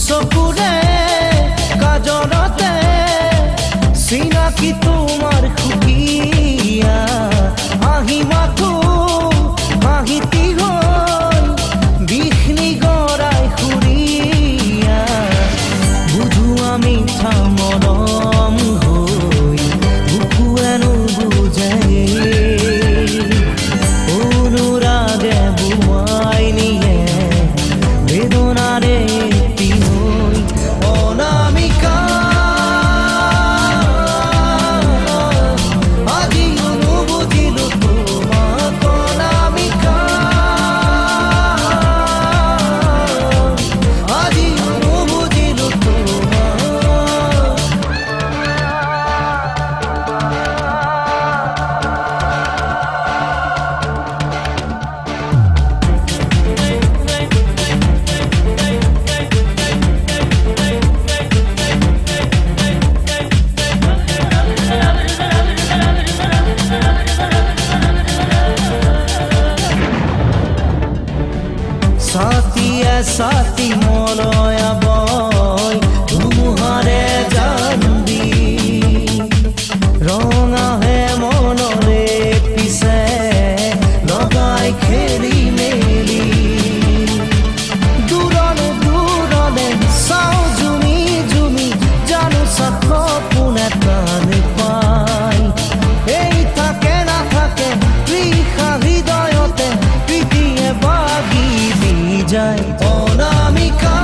চকুৰে কাজলতে চিনাকি তোমাৰ খুকিয়া আহি মাথো হাঁহিতি হৈ বিষ্ণি গৰাই খুৰিয়া বুঝো আমি মৰম হৈ বুকুৱেনো বুজে অনুৰাগে বোৱাই নিয়ে বেদনাৰে সাথী মলয়া বয় ধুমুহাৰে জানবি ৰঙা হে মনৰে পিছে লগাই খেলি মেলি দূৰলে দূৰলে চাওঁ জুমি জুমি জানো সপোনে টান পাই এই থাকে নাথাকে তৃষা হৃদয়তে প্ৰীতিয়ে বাগি দি যায় অনামিকা